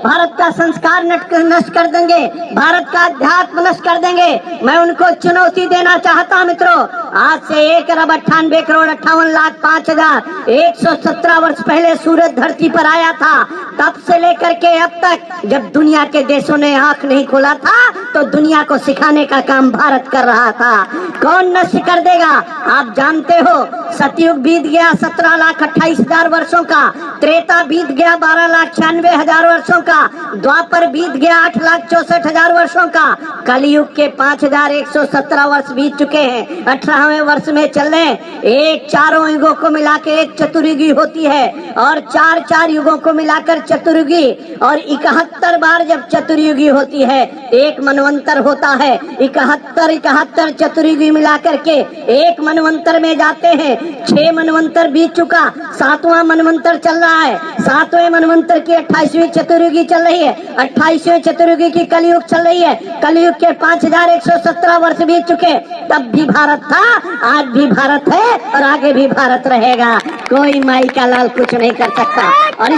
भारत का संस्कार नष्ट कर देंगे, भारत का अध्यात्म नष्ट कर देंगे। मैं उनको चुनौती देना चाहता हूं मित्रों। आज से 1,98,58,05,117 वर्ष पहले सूरज धरती पर आया था। तब से लेकर के अब तक जब दुनिया के देशों ने आंख नहीं खोला था तो दुनिया को सिखाने का काम भारत कर रहा था। कौन नष्ट कर देगा? आप जानते हो, सतयुग बीत गया 17,28,000 वर्षों का, त्रेता बीत गया 12,96,000 वर्षों का, द्वापर बीत गया 8,64,000 वर्षों का, कलयुग के 5,117 वर्ष बीत चुके हैं। 18वें वर्ष में चल रहे। एक चारों युगों को मिला के एक चतुर्युगी होती है और चार युगों को मिलाकर चतुर्युगी, और 71 बार जब चतुर्युगी होती है एक मनवंतर होता है। 71 चतुर्युगी मिलाकर के एक मनवंतर में जाते हैं। 6 मनवंतर बीत चुका, 7वां मनवंतर चल रहा है। 7वें मनवंतर की 28वीं चतुर्युगी चल रही है। 28वें चतुर्युगी की कलयुग चल रही है। कलयुग के 5,117 वर्ष बीत चुके। तब भी भारत था, आज भी भारत है और आगे भी भारत रहेगा। कोई माई का लाल कुछ नहीं कर सकता। और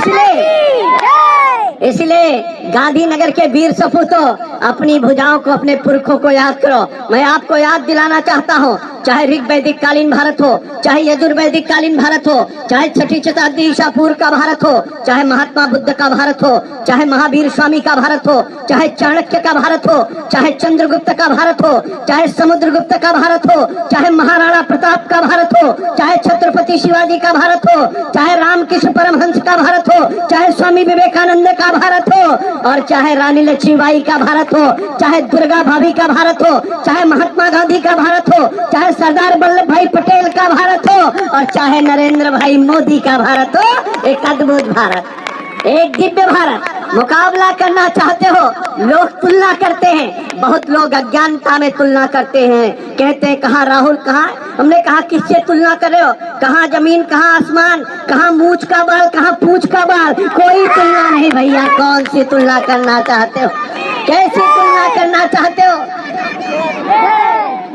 इसलिए गांधीनगर के वीर सपूतों, अपनी भुजाओं को, अपने पुरखों को याद करो। मैं आपको याद दिलाना चाहता हूँ, चाहे ऋग वैदिक कालीन भारत हो, चाहे यजुर्वैदिक कालीन भारत हो, चाहे छठी शताब्दी ईसा पूर्व का भारत हो, चाहे महात्मा बुद्ध का भारत हो, चाहे महावीर स्वामी का भारत हो, चाहे चाणक्य का भारत हो, चाहे चंद्रगुप्त का भारत हो, चाहे समुद्रगुप्त का भारत हो, चाहे महाराणा प्रताप का भारत हो, चाहे छत्रपति शिवाजी का भारत हो, चाहे रामकृष्ण परमहंस का भारत हो, चाहे स्वामी विवेकानंद का भारत हो, और चाहे रानी लक्ष्मीबाई का भारत हो, चाहे दुर्गा भाभी का भारत हो, चाहे महात्मा गांधी का भारत हो, चाहे सरदार वल्लभ भाई पटेल का भारत हो, और चाहे नरेंद्र भाई मोदी का भारत हो। एक अद्भुत भारत, एक दिव्य भारत। मुकाबला करना चाहते हो, लोग तुलना करते हैं, बहुत लोग अज्ञानता में तुलना करते हैं। कहते हैं कहाँ राहुल, कहाँ? हमने कहा किससे तुलना कर रहे हो? कहाँ जमीन, कहाँ आसमान, कहाँ मूंछ का बाल, कहाँ पूंछ का बाल? कोई तुलना नहीं भैया। कौन सी तुलना करना चाहते हो? कैसी तुलना करना चाहते हो?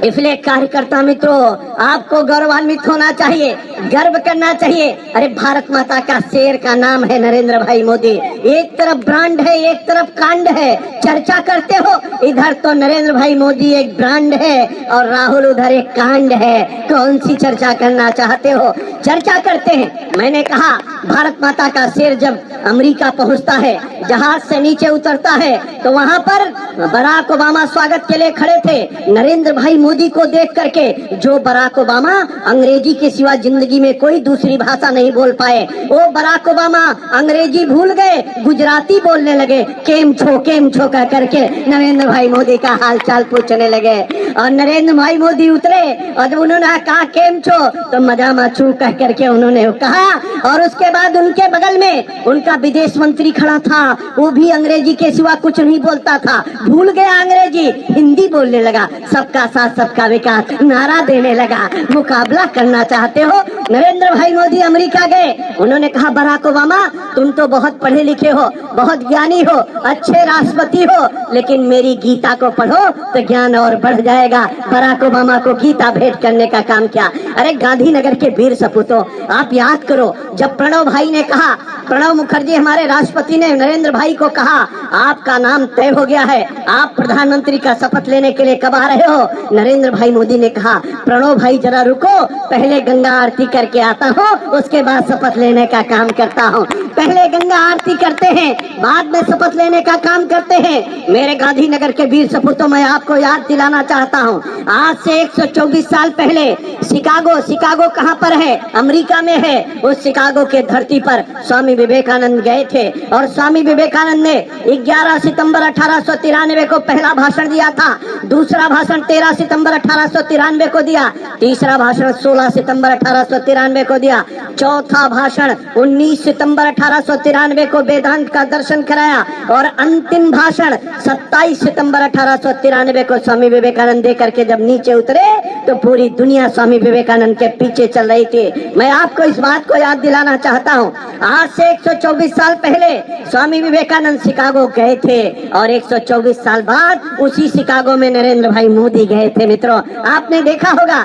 इसलिए कार्यकर्ता मित्रों, आपको गौरवान्वित होना चाहिए, गर्व करना चाहिए। अरे भारत माता का शेर का नाम है नरेंद्र भाई मोदी। एक तरफ ब्रांड है, एक तरफ कांड है। चर्चा करते हो, इधर तो नरेंद्र भाई मोदी एक ब्रांड है और राहुल उधर एक कांड है। कौन सी चर्चा करना चाहते हो? चर्चा करते हैं। मैंने कहा भारत माता का शेर जब अमेरिका पहुंचता है, जहाज से नीचे उतरता है, तो वहां पर बराक ओबामा स्वागत के लिए खड़े थे। नरेंद्र भाई मोदी को देख करके, जो बराक ओबामा अंग्रेजी के सिवा जिंदगी में कोई दूसरी भाषा नहीं बोल पाए, वो बराक ओबामा अंग्रेजी भूल गए, गुजराती बोलने लगे। केम छो कह करके नरेंद्र भाई मोदी का हाल चाल पूछने लगे। और नरेंद्र भाई मोदी उतरे और जब उन्होंने कहा केम छो, तो मजा माचू कह करके उन्होंने कहा। और उसके बाद उनके बगल में उनका विदेश मंत्री खड़ा था, वो भी अंग्रेजी के सिवा कुछ नहीं बोलता था, भूल गया अंग्रेजी, हिंदी बोलने लगा। सबका साथ सबका विकास नारा देने लगा। मुकाबला करना चाहते हो? नरेंद्र भाई मोदी अमेरिका गए, उन्होंने कहा बराक ओबामा तुम तो बहुत पढ़े लिखे हो, बहुत ज्ञानी हो, अच्छे राष्ट्रपति हो, लेकिन मेरी गीता को पढ़ो तो ज्ञान और बढ़ जाएगा। बराक ओबामा को गीता भेंट करने का काम किया। अरे गांधीनगर के वीर सपूतों, आप याद करो, जब प्रणव भाई ने कहा, प्रणव मुखर्जी हमारे राष्ट्रपति ने नरेंद्र भाई को कहा आपका नाम तय हो गया है, आप प्रधानमंत्री का शपथ लेने के लिए कब आ रहे हो? नरेंद्र भाई मोदी ने कहा प्रणव भाई जरा रुको, पहले गंगा आरती करके आता हूँ, उसके बाद शपथ लेने का काम करता हूँ। पहले गंगा आरती करते हैं, बाद में शपथ लेने का काम करते हैं। मेरे गांधीनगर के वीर सपूतों, मैं आपको याद दिलाना चाहता हूँ, आज से 124 साल पहले शिकागो कहाँ पर है? अमेरिका में है। उस शिकागो के धरती पर स्वामी विवेकानंद गए थे और स्वामी विवेकानंद ने 11 सितंबर 1893 को पहला भाषण दिया था, दूसरा भाषण 13 सितंबर 1893 को दिया, तीसरा भाषण 16 सितंबर 1893 को दिया, चौथा भाषण 19 सितंबर 1893 को वेदांत का दर्शन कराया, और अंतिम भाषण 27 सितंबर 1893 को स्वामी विवेकानंद दे करके जब नीचे उतरे तो पूरी दुनिया स्वामी विवेकानंद के पीछे चल रही थी। मैं आपको इस बात को याद दिलाना चाहता हूँ, आज से 124 साल पहले स्वामी विवेकानंद शिकागो गए थे और 124 साल बाद उसी शिकागो में नरेंद्र भाई मोदी गए थे। मित्रों, आपने देखा होगा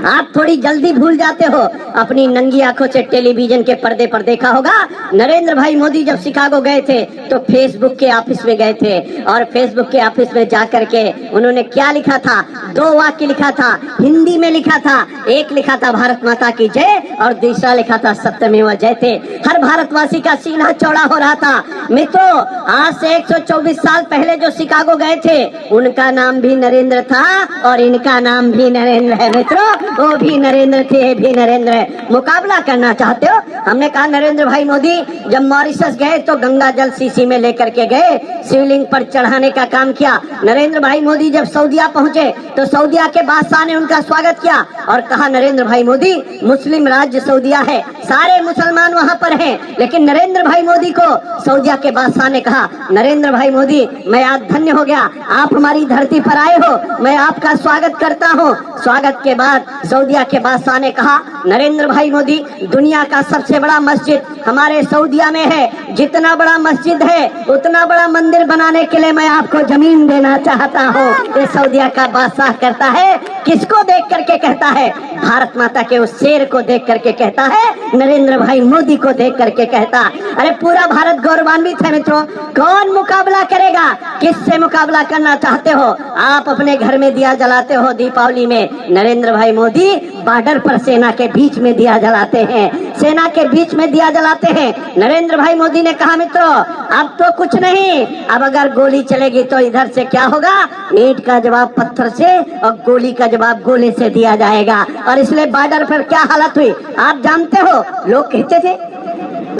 आप थोड़ी जल्दी भूल जाते हो। अपनी नंगी आंखों से टेलीविजन के पर्दे पर देखा होगा, नरेंद्र भाई मोदी जब शिकागो गए थे तो फेसबुक के ऑफिस में गए थे, और फेसबुक के ऑफिस में जाकर के उन्होंने क्या लिखा था, 2 वाक्य लिखा था, हिंदी में लिखा था। एक लिखा था भारत माता की जय, और दूसरा लिखा था सत्यमेव जयते। हर भारतवासी का सीना चौड़ा हो रहा था। मित्रों, आज से 124 साल पहले जो शिकागो गए थे उनका नाम भी नरेंद्र था, और इनका नाम भी नरेंद्र है। मित्रों, वो भी नरेंद्र थे, ये भी नरेंद्र है। मुकाबला करना चाहते हो? हमने कहा नरेंद्र भाई मोदी जब मॉरिशस गए तो गंगा जल सीसी में लेकर के गए, शिवलिंग पर चढ़ाने का काम किया। नरेंद्र भाई मोदी जब सऊदिया पहुंचे तो सऊदिया के बादशाह ने उनका स्वागत किया और कहा नरेंद्र भाई मोदी, मुस्लिम राज्य सऊदिया है, सारे मुसलमान वहां पर हैं, लेकिन नरेंद्र भाई मोदी को सऊदिया के बादशाह ने कहा नरेंद्र भाई मोदी, मैं आज धन्य हो गया, आप हमारी धरती पर आए हो, मैं आपका स्वागत करता हूँ। स्वागत के बाद सऊदिया के बादशाह ने कहा नरेंद्र भाई मोदी, दुनिया का सबसे बड़ा मस्जिद हमारे सऊदिया में है, जितना बड़ा मस्जिद है उतना बड़ा मंदिर बनाने के लिए मैं आपको जमीन देना चाहता हूँ। ये सऊदिया का बादशाह करता है, किसको देख करके कहता है? भारत माता के उस शेर को देख करके कहता है, नरेंद्र भाई मोदी को देख करके कहता। अरे पूरा भारत गौरवान्वित है। मित्रों, कौन मुकाबला करेगा? किससे मुकाबला करना चाहते हो? आप अपने घर में दिया जलाते हो दीपावली में, नरेंद्र भाई मोदी बॉर्डर पर सेना के बीच में दिया जलाते हैं, सेना के बीच में दिया जलाते हैं। नरेंद्र भाई मोदी ने कहा मित्रों, अब तो कुछ नहीं, अब अगर गोली चलेगी तो इधर से क्या होगा? ईंट का जवाब पत्थर से और गोली का जवाब गोले से दिया जाएगा। और इसलिए बॉर्डर पर क्या हालत हुई आप जानते हो? लोग कहते थे,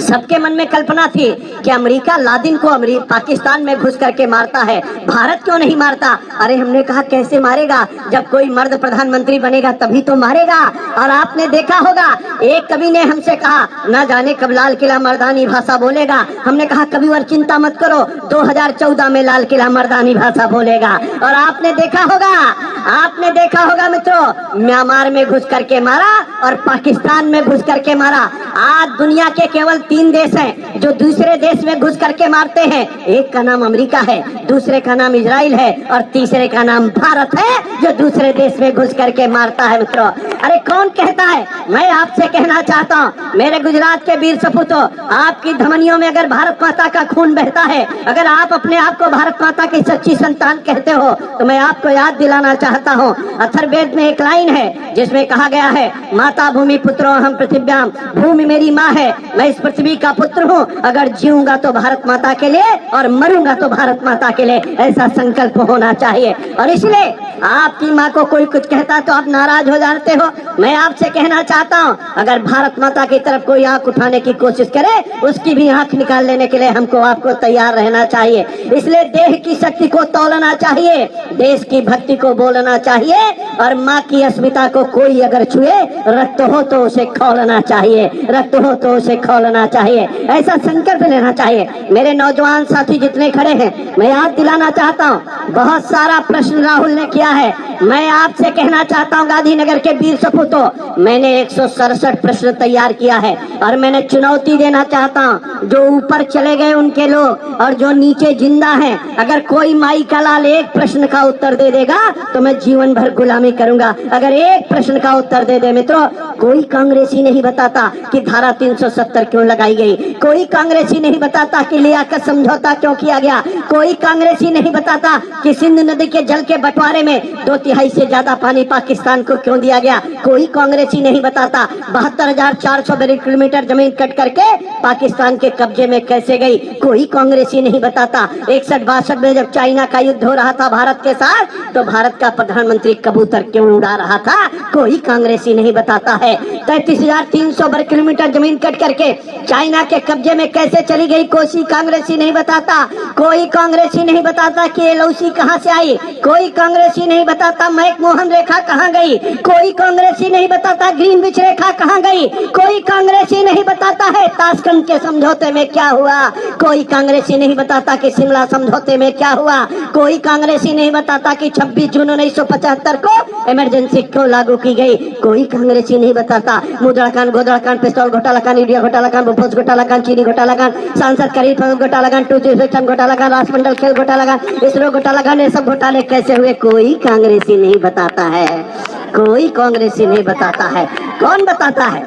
सबके मन में कल्पना थी कि अमेरिका लादिन को पाकिस्तान में घुस करके मारता है, भारत क्यों नहीं मारता? अरे हमने कहा कैसे मारेगा? जब कोई मर्द प्रधानमंत्री बनेगा तभी तो मारेगा। और आपने देखा होगा, एक कवि ने हमसे कहा न जाने कब लाल किला मर्दानी भाषा बोलेगा। हमने कहा कविवर चिंता मत करो, 2014 में लाल किला मर्दानी भाषा बोलेगा। और आपने देखा होगा मित्रों, म्यांमार में घुस करके मारा और पाकिस्तान में घुस करके मारा। आज दुनिया के केवल 3 देश हैं जो दूसरे देश में घुस करके मारते हैं। एक का नाम अमेरिका है, दूसरे का नाम इजराइल है, और तीसरे का नाम भारत है जो दूसरे देश में घुस करके मारता है। मित्रों, अरे कौन कहता है? मैं आपसे कहना चाहता हूँ, मेरे गुजरात के वीर सपूतों, आपकी धमनियों में अगर भारत माता का खून बहता है, अगर आप अपने आप को भारत माता की सच्ची संतान कहते हो, तो मैं आपको याद दिलाना चाहता हूँ, अथर्ववेद में एक लाइन है जिसमें कहा गया है, माता भूमि पुत्रो हम पृथिव्याम, भूमि मेरी माँ है, मैं इस पृथ्वी का पुत्र हूँ, अगर जीऊंगा तो भारत माता के लिए और मरूंगा तो भारत माता के लिए, ऐसा संकल्प होना चाहिए। और इसलिए आपकी माँ को कोई कुछ कहता तो आप नाराज हो जाते हो। मैं आपसे कहना चाहता हूँ, अगर भारत माता की तरफ कोई आंख उठाने की कोशिश करे, उसकी भी आंख निकाल लेने के लिए हमको आपको तैयार रहना चाहिए। इसलिए देह की शक्ति को तौलना चाहिए, देश की भक्ति को बोलना चाहिए, और माँ की अस्मिता को कोई अगर छुए, रक्त हो तो उसे खौलना चाहिए, रक्त हो तो उसे खौलना चाहिए, ऐसा संकल्प लेना चाहिए। मेरे नौजवान साथी जितने खड़े हैं, मैं याद दिलाना चाहता हूँ, बहुत सारा प्रश्न राहुल ने किया है। मैं आपसे कहना चाहता हूँ, गांधीनगर के वीर सपूतों, मैंने 167 प्रश्न तैयार किया है, और मैंने चुनौती देना चाहता हूँ, जो ऊपर चले गए उनके लोग और जो नीचे जिंदा हैं, अगर कोई माई का लाल एक प्रश्न का उत्तर दे देगा तो मैं जीवन भर गुलामी करूंगा। अगर एक प्रश्न का उत्तर दे दे मित्रों, कोई कांग्रेसी नहीं बताता कि धारा 370 क्यों लगाई गई, कोई कांग्रेसी नहीं बताता कि लियाकत समझौता क्यों किया गया, कोई कांग्रेसी नहीं बताता कि सिंध नदी के जल के बंटवारे में 2/3 से ज्यादा पानी पाकिस्तान को क्यों दिया गया, कोई कांग्रेसी नहीं बताता 72,400 किलोमीटर जमीन कट करके पाकिस्तान के कब्जे में कैसे गई, कोई कांग्रेसी नहीं बताता 61-62 में जब चाइना का युद्ध हो रहा था भारत के साथ, तो भारत का प्रधानमंत्री कबूतर क्यों उड़ा रहा था, कोई कांग्रेसी नहीं बताता है। 33,300 वर्ग किलोमीटर जमीन कट करके चाइना के कब्जे में कैसे चली गई, कोई कांग्रेसी नहीं बताता। कोई कांग्रेसी नहीं बताता कि एलओसी कहां से आई, कोई कांग्रेसी नहीं बताता मैकमोहन रेखा कहां गई, कोई कांग्रेसी नहीं बताता ग्रीनविच रेखा कहां गई, कोई कांग्रेसी नहीं बताता है ताशकंद के समझौते में क्या हुआ, कोई कांग्रेसी नहीं बताता कि शिमला समझौते में क्या हुआ, कोई कांग्रेसी नहीं बताता कि 26 जून 1975 को इमरजेंसी क्यों लागू की गई, कोई कांग्रेसी नहीं बताता मुद्रा कांड, गोदड़ा कांड, पिस्तौल घोटाला कांड, इंडिया घोटाला कांड, भूपोष घोटाला कांड, चीनी घोटाला कांड, सांसद खरीद घोटाला कांड, 2G सिस्टम घोटाला कांड, राष्ट्रमंडल खेल घोटाला कांड, इसरो घोटाला कांड, ये सब घोटाले कैसे हुए, कोई कांग्रेसी नहीं बताता है। कोई कांग्रेसी नहीं बताता है। कौन बताता है?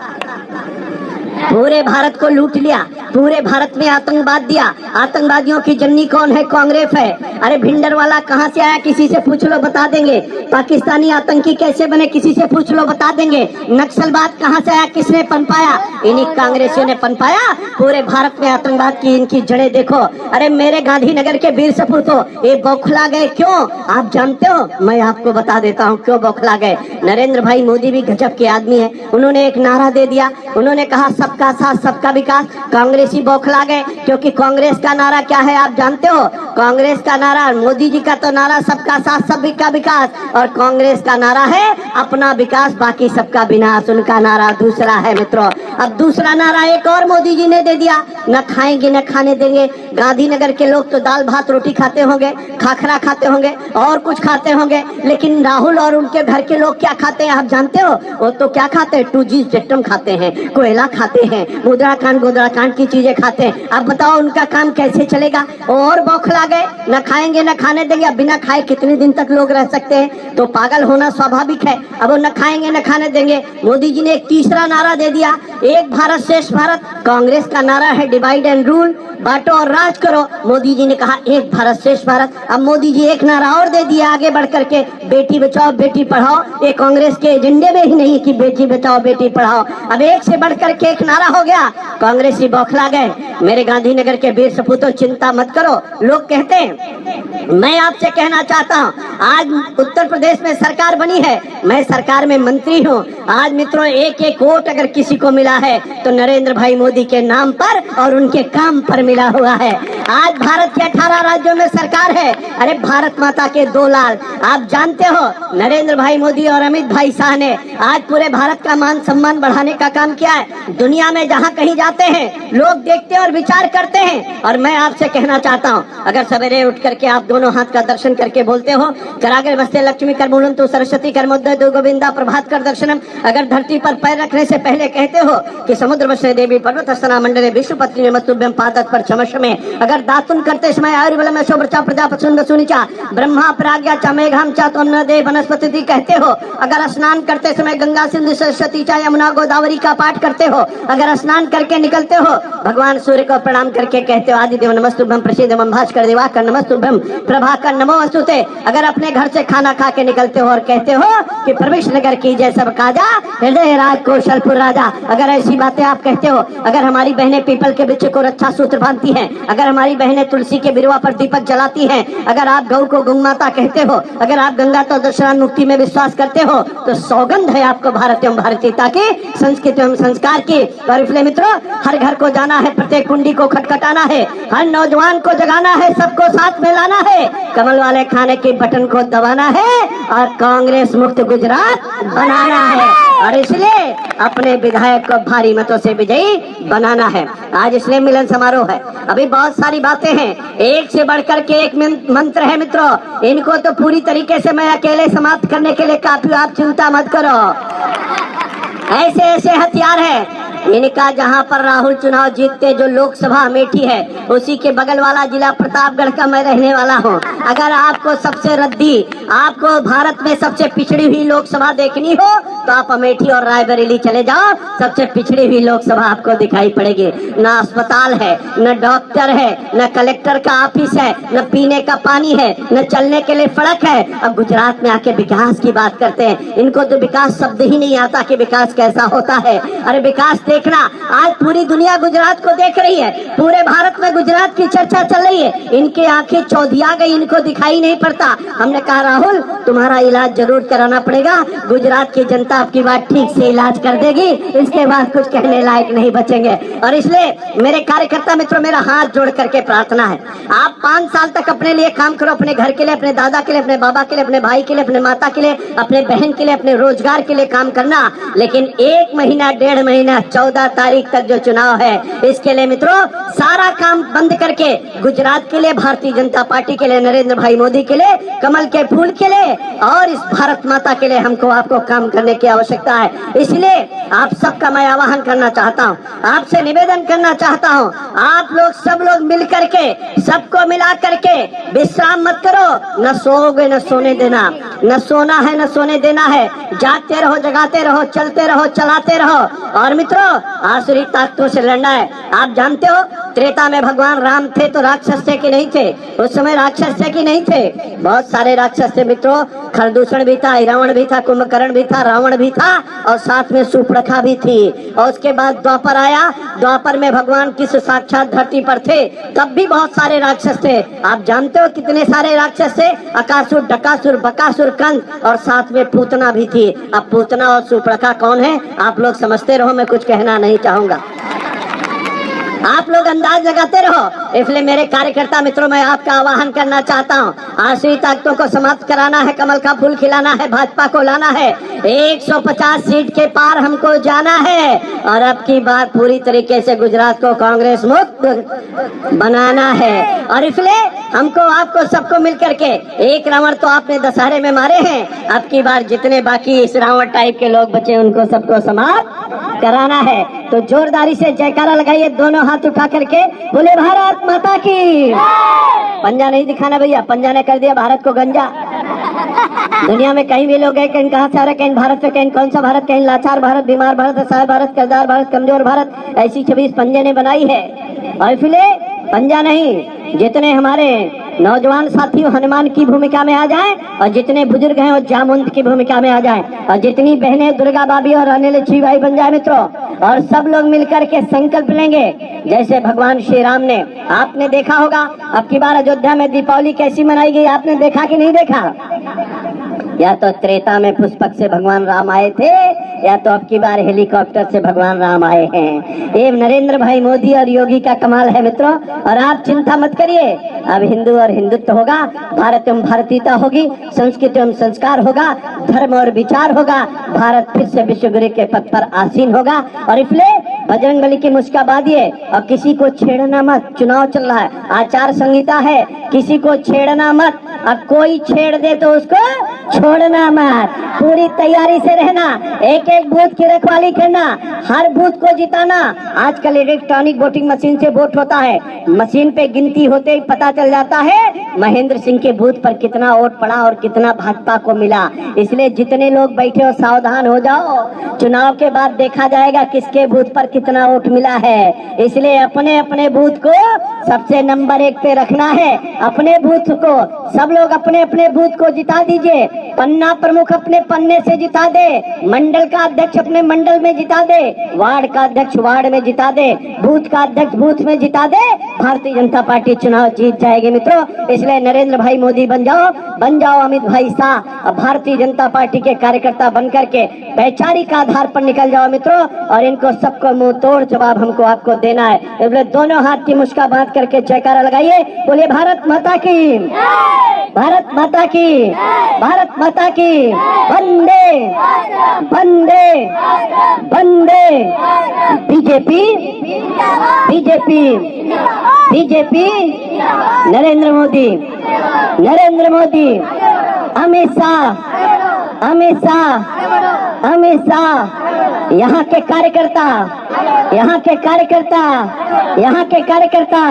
पूरे भारत को लूट लिया, पूरे भारत में आतंकवाद दिया। आतंकवादियों की जननी कौन है? कांग्रेस है। अरे भिंडरवाला कहाँ से आया? किसी से पूछ लो, बता देंगे। पाकिस्तानी आतंकी कैसे बने? किसी से पूछ लो, बता देंगे। नक्सलवाद कहाँ से आया? किसने पनपाया? इन्हीं कांग्रेसियों ने पनपाया। पूरे भारत में आतंकवाद की इनकी जड़ें देखो। अरे मेरे गांधीनगर के वीर सपूतों, ये बौखला गए क्यों? आप जानते हो? मैं आपको बता देता हूँ क्यों बौखला गए। नरेंद्र भाई मोदी भी गजब के आदमी है। उन्होंने एक नारा दे दिया, उन्होंने कहा सबका साथ सबका विकास। कांग्रेसी बौखला गए, क्योंकि कांग्रेस का नारा क्या है आप जानते हो? कांग्रेस का नारा, मोदी जी का तो नारा सबका साथ सबका विकास, और कांग्रेस का नारा है अपना विकास बाकी सबका विनाश। उनका नारा दूसरा है मित्रों। अब दूसरा नारा एक और मोदी जी ने दे दिया, न खाएंगे न खाने देंगे। गांधीनगर के लोग तो दाल भात रोटी खाते होंगे, खाखरा खाते होंगे और कुछ खाते होंगे, लेकिन राहुल और उनके घर के लोग क्या खाते हैं आप जानते हो? वो तो क्या खाते हैं? 2G स्पेक्ट्रम खाते हैं, कोयला खाते हैं, मुद्राकांड गोद्राकांड की चीजें खाते हैं। अब बताओ उनका काम कैसे चलेगा? और बौखला गए, न खाएंगे न खाने देंगे। अब बिना खाए कितने दिन तक लोग रह सकते हैं? तो पागल होना स्वाभाविक है। अब वो न खाएंगे न खाने देंगे। मोदी जी ने एक तीसरा नारा दे दिया, एक भारत श्रेष्ठ भारत। कांग्रेस का नारा है डिवाइड एंड रूल, बांटो और राज करो। मोदी जी ने कहा एक भारत श्रेष्ठ भारत। अब मोदी जी एक नारा और दे दिया आगे बढ़ करके, बेटी बचाओ बेटी पढ़ाओ। ये कांग्रेस के एजेंडे में ही नहीं कि बेटी बचाओ बेटी पढ़ाओ। अब एक से बढ़ करके एक नारा हो गया, कांग्रेसी बौखला गए। मेरे गांधीनगर के वीर सपूतों, चिंता मत करो। लोग कहते हैं, मैं आपसे कहना चाहता हूँ, आज उत्तर प्रदेश में सरकार बनी है, मैं सरकार में मंत्री हूँ। आज मित्रों एक एक वोट अगर किसी को मिला है तो नरेंद्र भाई मोदी के नाम पर और उनके काम पर मिला हुआ है। आज भारत के 18 राज्यों में सरकार है। अरे भारत माता के दो लाल, आप जानते हो नरेंद्र भाई मोदी और अमित भाई शाह ने आज पूरे भारत का मान सम्मान बढ़ाने का काम किया है। दुनिया में जहाँ कहीं जाते हैं लोग देखते हैं और विचार करते हैं। और मैं आपसे कहना चाहता हूँ, अगर सवेरे उठ करके आप दोनों हाथ का दर्शन करके बोलते हो, करागे वस्ते लक्ष्मी कर मूलम तो सरस्वती कर मुद्दे दो गोविंदा प्रभात कर दर्शनम। अगर धरती पर पैर रखने से पहले कहते हो कि समुद्र वश्य देवी पर्वत स्तना मंडले विश्वपत्नी मस्तुभ्यम पादत पर चमश में, अगर दातुन करते समय आयुर्बल में शोभ्रचा प्रजापति सुनिचा ब्रह्मा प्राज्ञा चा मेघाम चा तो दे वनस्पति कहते हो, अगर स्नान करते समय गंगा सिंधु सरस्वती चा यमुना गोदावरी का पाठ करते हो, अगर स्नान करके निकलते हो भगवान सूर्य को प्रणाम करके कहते हो आदिदेव नमस्तुभ्यम प्रसीदमं भास्कर दिवाकर नमस्तुभ्यम प्रभाकर नमो अस्तुते। अगर अपने घर से खाना खा के निकलते हो और कहते हो कि प्रवेश नगर की जय सब काजा हृदय राज कौशलपुर राजा, अगर ऐसी बातें आप कहते हो, अगर हमारी बहनें पीपल के वृक्ष को रक्षा सूत्र बांधती हैं, अगर हमारी बहनें तुलसी के बिरवा पर दीपक जलाती हैं, अगर आप गौ को गौ माता कहते हो, अगर आप गंगा तो दर्शन मुक्ति में विश्वास करते हो, तो सौगंध है आपको भारत एवं भारतीयता की, संस्कृति एवं संस्कार की। और इसलिए मित्रों, हर घर को जाना है, प्रत्येक कुंडी को खटखटाना है, हर नौजवान को जगाना है, सबको साथ में लाना है, कमल वाले खाने के बटन को दबाना है और कांग्रेस मुक्त गुजरात बनाना है। और इसलिए अपने विधायक को भारी मतों से विजयी बनाना है। आज इसलिए मिलन समारोह है। अभी बहुत सारी बातें हैं, एक से बढ़कर के एक मंत्र है मित्रों, इनको तो पूरी तरीके से मैं अकेले समाप्त करने के लिए काफी, आप चिंता मत करो। ऐसे ऐसे हथियार है इनका, जहां पर राहुल चुनाव जीतते, जो लोकसभा अमेठी है उसी के बगल वाला जिला प्रतापगढ़ का मैं रहने वाला हूं। अगर आपको सबसे रद्दी, आपको भारत में सबसे पिछड़ी हुई लोकसभा देखनी हो तो आप अमेठी और रायबरेली चले जाओ, सबसे पिछड़ी हुई लोकसभा आपको दिखाई पड़ेगी। न अस्पताल है, न डॉक्टर है, न कलेक्टर का ऑफिस है, न पीने का पानी है, न चलने के लिए सड़क है। अब गुजरात में आके विकास की बात करते हैं, इनको तो विकास शब्द ही नहीं आता कि विकास कैसा होता है। अरे विकास देखना, आज पूरी दुनिया गुजरात को देख रही है, पूरे भारत में गुजरात की चर्चा चल रही है। इनके आंखें चौधिया गई, इनको दिखाई नहीं पड़ता। हमने कहा राहुल तुम्हारा इलाज जरूर कराना पड़ेगा, गुजरात की जनता आपकी बात ठीक से इलाज कर देगी, इसके बाद कुछ कहने लायक नहीं बचेंगे। और इसलिए मेरे कार्यकर्ता मित्रों, मेरा हाथ जोड़ करके प्रार्थना है, आप 5 साल तक अपने लिए काम करो, अपने घर के लिए, अपने दादा के लिए, अपने बाबा के लिए, अपने भाई के लिए, अपने माता के लिए, अपने बहन के लिए, अपने रोजगार के लिए काम करना। लेकिन 1 महीना 1.5 महीना 14 तारीख तक जो चुनाव है, इसके लिए मित्रों सारा काम बंद करके गुजरात के लिए, भारतीय जनता पार्टी के लिए, नरेंद्र भाई मोदी के लिए, कमल के फूल के लिए और इस भारत माता के लिए हमको आपको काम करने की आवश्यकता है। इसलिए आप सबका मैं आह्वान करना चाहता हूँ, आपसे निवेदन करना चाहता हूँ, आप लोग सब लोग मिल करके, सबको मिला करके विश्राम मत करो। न सोओगे न सोने देना, न सोना है न सोने देना है। जागते रहो, जगाते रहो, चलते रहो, चलाते रहो। और मित्रों आसुरी ताकतों से लड़ना है। आप जानते हो त्रेता में भगवान राम थे तो राक्षस थे कि नहीं थे? उस समय राक्षस थे कि नहीं थे? बहुत सारे राक्षस थे मित्रों। खरदूषण भी था, रावण भी था, कुंभकर्ण भी था, रावण भी था और साथ में सूर्पणखा भी थी। और उसके बाद द्वापर आया। द्वापर में भगवान किस साक्षात धरती पर थे, तब भी बहुत सारे राक्षस थे। आप जानते हो कितने सारे राक्षस थे? अकासुर, डकासुर, बकासुर, कंस और साथ में पूतना भी थी। अब पूतना और सूर्पणखा कौन है आप लोग समझते रहो, मैं कुछ कहना नहीं चाहूंगा, आप लोग अंदाज लगाते रहो। इसलिए मेरे कार्यकर्ता मित्रों, मैं आपका आह्वान करना चाहता हूँ, आसुरी ताकतों को समाप्त कराना है, कमल का फूल खिलाना है, भाजपा को लाना है, 150 सीट के पार हमको जाना है और अब की बार पूरी तरीके से गुजरात को कांग्रेस मुक्त बनाना है। और इसलिए हमको आपको सबको मिलकर के, एक रावण तो आपने दशहरे में मारे हैं, अब की बार जितने बाकी इस रावण टाइप के लोग बचे उनको सबको समाप्त कराना है। तो जोरदारी से जयकारा लगाइए, दोनों हाथ उठा करके बोले भारत माता की। पंजा नहीं दिखाना भैया, पंजा ने कर दिया भारत को गंजा। दुनिया में कहीं भी लोग गए, कहीं कहाँ से आ रहे, कहीं भारत से, कहीं कौन सा भारत, कहीं लाचार भारत, बीमार भारत, असहाय भारत, कर्जदार भारत, कमजोर भारत, ऐसी छवि पंजे ने बनाई है। और इसलिए पंजा नहीं, जितने हमारे नौजवान साथियों हनुमान की भूमिका में आ जाएं और जितने बुजुर्ग हैं वो जामुन की भूमिका में आ जाएं और जितनी बहनें दुर्गा भाभी और रानी लक्ष्मीबाई बन जाए मित्रों, और सब लोग मिलकर के संकल्प लेंगे जैसे भगवान श्री राम ने। आपने देखा होगा अब की बार अयोध्या में दीपावली कैसी मनाई गई, आपने देखा कि नहीं देखा? या तो त्रेता में पुष्पक से भगवान राम आए थे, या तो अब की बार हेलीकॉप्टर से भगवान राम आए हैं। ये नरेंद्र भाई मोदी और योगी का कमाल है मित्रों। और आप चिंता मत करिए, अब हिंदू और हिंदुत्व होगा, भारत एवं भारतीयता होगी, संस्कृति एवं संस्कार होगा, धर्म और विचार होगा, भारत फिर से विश्व गुरु के पद पर आसीन होगा। और इसलिए बजरंग बली की मुस्काबात ये, और किसी को छेड़ना मत। चुनाव चल रहा है, आचार संहिता है, किसी को छेड़ना मत। अब कोई छेड़ दे तो उसको छोड़ना मत। पूरी तैयारी से रहना, एक एक बूथ की रखवाली करना, हर बूथ को जिताना। आजकल इलेक्ट्रॉनिक वोटिंग मशीन से वोट होता है, मशीन पे गिनती होते ही पता चल जाता है महेंद्र सिंह के बूथ पर कितना वोट पड़ा और कितना भाजपा को मिला। इसलिए जितने लोग बैठे हो सावधान हो जाओ, चुनाव के बाद देखा जाएगा किसके बूथ पर कितना वोट मिला है। इसलिए अपने अपने बूथ को सबसे नंबर 1 पे रखना है। अपने बूथ को सब लोग अपने अपने बूथ को जिता दीजिए। पन्ना प्रमुख अपने पन्ने से जिता दे, मंडल का अध्यक्ष अपने मंडल में जिता दे, वार्ड का अध्यक्ष वार्ड में जिता दे, बूथ का अध्यक्ष बूथ में जिता दे। भारतीय जनता पार्टी चुनाव जीत जाएगी मित्रों। इसलिए नरेंद्र भाई मोदी बन जाओ अमित भाई शाह। अब भारतीय जनता पार्टी के कार्यकर्ता बनकर के वैचारिक आधार पर निकल जाओ मित्रों, और इनको सबको मुंह तोड़ जवाब हमको आपको देना है। इसलिए दोनों हाथ की मुस्का बांध करके जयकारा लगाइए, बोलिए भारत माता की, भारत माता की, भारत माता की। वंदे वंदे वंदे। BJP BJP BJP, Narendra Modi, Narendra Modi, Amit Shah, Amit Shah, Amit Shah. यहाँ के कार्यकर्ता, यहाँ के कार्यकर्ता, यहाँ के कार्यकर्ता।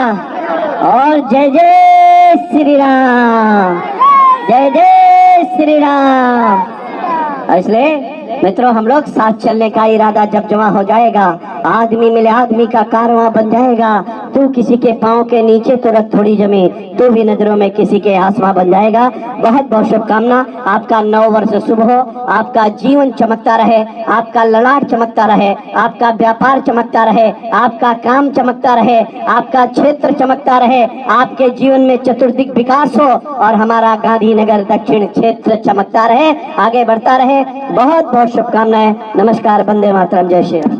और जय जय श्री राम, जय जय श्री राम। इसलिए मित्रों हम लोग साथ चलने का इरादा जब जमा हो जाएगा, आदमी मिले आदमी का कारवां बन जाएगा। तू किसी के पांव के नीचे तो रख थोड़ी जमीन, तू भी नजरों में किसी के आसमां बन जाएगा। बहुत बहुत शुभकामना। आपका 9 वर्ष शुभ हो, आपका जीवन चमकता रहे, आपका ललाट चमकता रहे, आपका व्यापार चमकता रहे, आपका काम चमकता रहे, आपका क्षेत्र चमकता रहे, आपके जीवन में चतुर्दिक विकास हो और हमारा गांधीनगर दक्षिण क्षेत्र चमकता रहे, आगे बढ़ता रहे। बहुत बहुत शुभकामनाएं। नमस्कार, वंदे मातरम, जय श्री राम।